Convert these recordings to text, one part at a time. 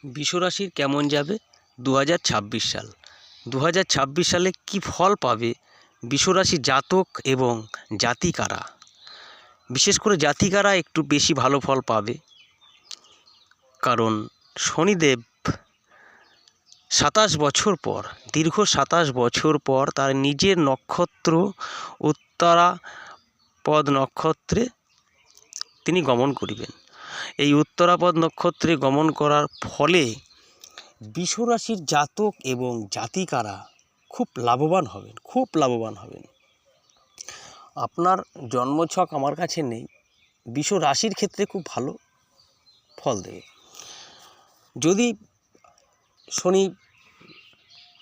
বিশ্বরাশির কেমন যাবে 2026 সাল। 2026 সালে কি ফল পাবে বিশ্বরাশি জাতক এবং জাতিকারা। বিশেষ করে জাতিকারা একটু বেশি ভালো ফল পাবে, কারণ শনিদেব 27 বছর পর, দীর্ঘ 27 বছর পর তার নিজের নক্ষত্র উত্তরাপদ নক্ষত্রে তিনি গমন করিবেন। এই উত্তরাপদ নক্ষত্রে গমন করার ফলে বিশ্বরাশির জাতক এবং জাতিকারা খুব লাভবান হবেন। আপনার জন্মছক আমার কাছে নেই, বিশ্ব রাশির ক্ষেত্রে খুব ভালো ফল দেবে। যদি শনি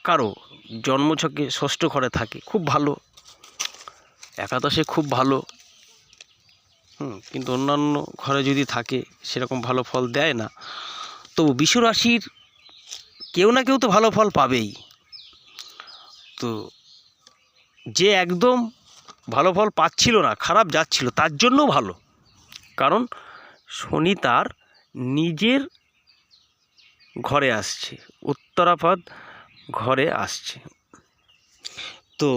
কারো জন্মছকে ষষ্ঠ ঘরে থাকে খুব ভালো, একাদশে খুব ভালো, কিন্তু অন্যান্য ঘরে যদি থাকে সেরকম ভালো ফল দেয় না। তবু বিশ্বরাশির কেউ না কেউ তো ভালো ফল পাবেই। তো যে একদম ভালো ফল পাচ্ছিল না, খারাপ যাচ্ছিল, তার জন্য ভালো, কারণ শনি তার নিজের ঘরে আসছে, উত্তরাপদ ঘরে আসছে। তো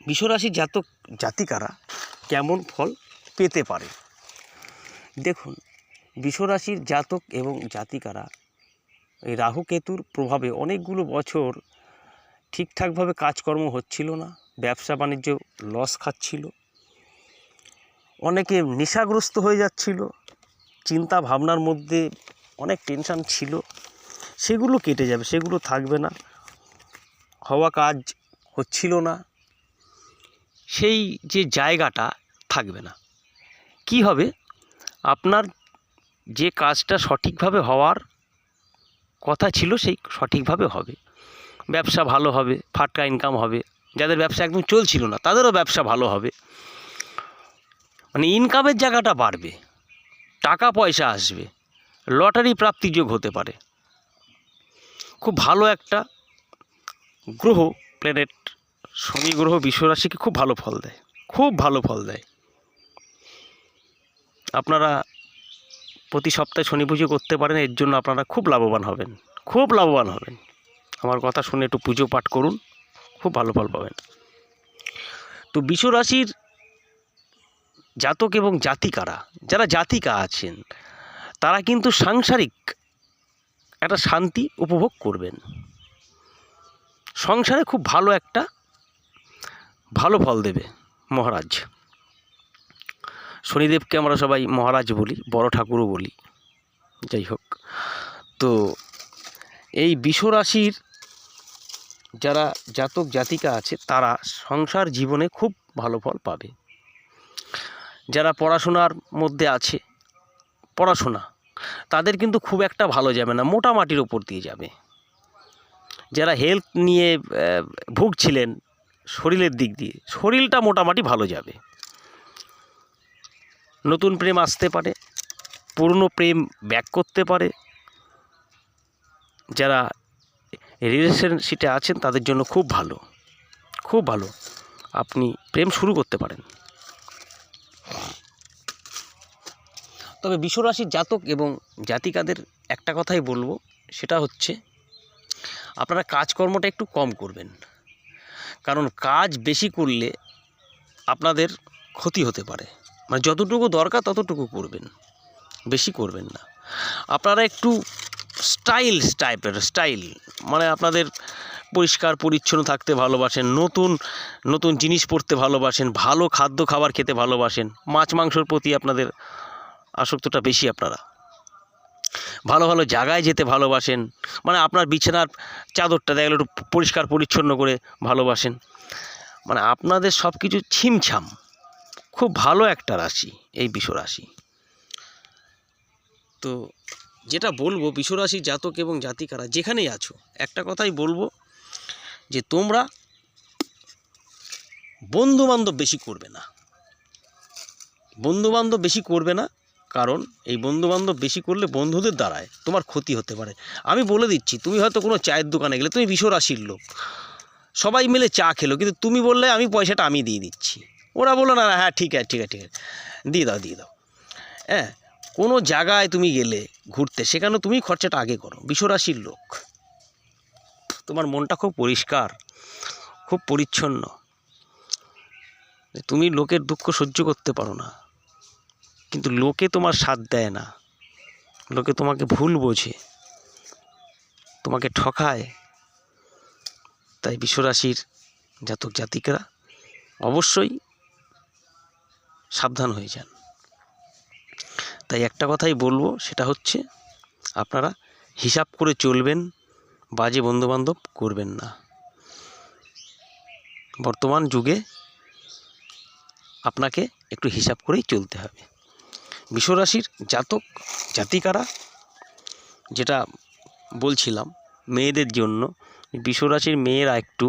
বিশ্বরাশির জাতক জাতিকারা কেমন ফল পেতে পারে দেখুন। বিশ্বরাশির জাতক এবং জাতিকারা এই রাহু কেতুর প্রভাবে অনেকগুলো বছর ঠিকঠাকভাবে কাজকর্ম হচ্ছিল না, ব্যবসা বাণিজ্য লস খাচ্ছিল, অনেকে নেশাগ্রস্ত হয়ে যাচ্ছিল, চিন্তা ভাবনার মধ্যে অনেক টেনশন ছিল, সেগুলো কেটে যাবে, সেগুলো থাকবে না, হওয়া কাজ হচ্ছিল না, সেই যে জায়গাটা থাকবে না। কি হবে, আপনার যে কাজটা সঠিকভাবে হওয়ার কথা ছিল সেই সঠিকভাবে হবে, ব্যবসা ভালো হবে, ফাটকা ইনকাম হবে, যাদের ব্যবসা একদম চলছিল না তাদেরও ব্যবসা ভালো হবে, মানে ইনকামের জায়গাটা বাড়বে, টাকা পয়সা আসবে, লটারি প্রাপ্তিযোগ হতে পারে। খুব ভালো একটা গ্রহ, প্ল্যানেট শনি গ্রহ বিশ্বরাশিকে খুব ভালো ফল দেয়। আপনারা প্রতি সপ্তাহে শনি পুজো করতে পারেন, এর জন্য আপনারা খুব লাভবান হবেন। আমার কথা শুনে একটু পুজো পাঠ করুন, খুব ভালো ফল পাবেন। তো বিশ্বরাশির জাতক এবং জাতিকারা, যারা জাতিকা আছেন, তারা কিন্তু সাংসারিক একটা শান্তি উপভোগ করবেন, সংসারে খুব ভালো ফল দেবে মহারাজ। শনিদেবকে আমরা সবাই মহারাজ বলি, বড় ঠাকুরও বলি, যাই হোক। তো এই বিশ্বরাশির যারা জাতক জাতিকা আছে তারা সংসার জীবনে খুব ভালো ফল পাবে। যারা পড়াশোনার মধ্যে আছে, পড়াশোনা তাদের কিন্তু খুব একটা ভালো যাবে না, মোটামাটির ওপর দিয়ে যাবে। যারা হেলথ নিয়ে ভুগছিলেন শরীরের দিক দিয়ে, শরীরটা মোটামুটি ভালো যাবে। নতুন প্রেম আসতে পারে, পুরনো প্রেম ব্যাক করতে পারে। যারা রিলেশনশিপে আছেন তাদের জন্য খুব ভালো, আপনি প্রেম শুরু করতে পারেন। তবে বিশ্বরাশির জাতক এবং জাতিকাদের একটা কথাই বলবো, সেটা হচ্ছে আপনারা কাজকর্মটা একটু কম করবেন, কারণ কাজ বেশি করলে আপনাদের ক্ষতি হতে পারে। মানে যতটুকু দরকার ততটুকু করবেন, বেশি করবেন না। আপনারা একটু স্টাইল মানে আপনাদের পরিষ্কার পরিচ্ছন্ন থাকতে ভালোবাসেন, নতুন জিনিস পড়তে ভালোবাসেন, ভালো খাদ্য খাবার খেতে ভালোবাসেন, মাছ মাংসর প্রতি আপনাদের আসক্তটা বেশি। আপনারা ভালো জায়গায় যেতে ভালোবাসেন, মানে আপনার বিছানার চাদরটা দেখা গেলো একটু পরিষ্কার পরিচ্ছন্ন করে ভালোবাসেন, মানে আপনাদের সব কিছু ছিমছাম। খুব ভালো একটা রাশি এই বিশ্বরাশি। তো যেটা বলবো, বিশ্বরাশির জাতক এবং জাতিকারা যেখানেই আছো, একটা কথাই বলবো যে তোমরা বন্ধুবান্ধব বেশি করবে না, কারণ এই বন্ধুবান্ধব বেশি করলে বন্ধুদের দ্বারায় তোমার ক্ষতি হতে পারে। আমি বলে দিচ্ছি, তুমি হয়তো কোনো চায়ের দোকানে গেলে, তুমি বিশ্বরাশির লোক, সবাই মিলে চা খেলো, কিন্তু তুমি বললে আমি পয়সাটা আমি দিয়ে দিচ্ছি, ওরা বললো না হ্যাঁ ঠিক আছে দিয়ে দাও, হ্যাঁ কোনো জায়গায় তুমি গেলে ঘুরতে, সেখানে তুমি খরচাটা আগে করো। বিশ্বরাশির লোক, তোমার মনটা খুব পরিষ্কার, খুব পরিচ্ছন্ন, তুমি লোকের দুঃখ সহ্য করতে পারো না, কিন্তু লোকে তোমার সাথ দেয় না, লোকে তোমাকে ভুল বোঝে, তোমাকে ঠকায়। তাই বিশ্বরাশির জাতক জাতিকারা অবশ্যই সাবধান হয়ে যান। তাই একটা কথাই বলবো, সেটা হচ্ছে আপনারা হিসাব করে চলবেন, বাজে বন্ধুবান্ধব করবেন না। বর্তমান যুগে আপনাকে একটু হিসাব করেই চলতে হবে। বিশ্বরাশির জাতক জাতিকারা, যেটা বলছিলাম মেয়েদের জন্য, বিশ্বরাশির মেয়েরা একটু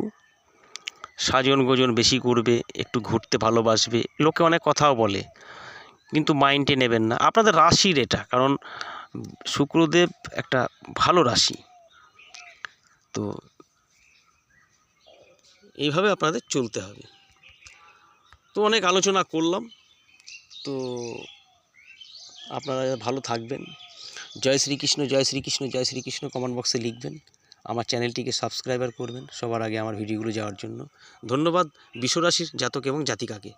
সাজন গোজন বেশি করবে, একটু ঘুরতে ভালোবাসবে, লোকে অনেক কথাও বলে, কিন্তু মাইন্ডে নেবেন না, আপনাদের রাশির এটা, কারণ শুক্রদেব একটা ভালো রাশি, তো এইভাবে আপনাদের চলতে হবে। তো অনেক আলোচনা করলাম, তো আপনারা ভালো থাকবেন। জয় শ্রীকৃষ্ণ, জয় শ্রীকৃষ্ণ, জয় শ্রীকৃষ্ণ কমেন্ট বক্সে লিখবেন। আমার চ্যানেলটিকে সাবস্ক্রাইবার করবেন সবার আগে আমার ভিডিওগুলো যাওয়ার জন্য। ধন্যবাদ বিশ্বরাশির জাতক এবং জাতিকাকে।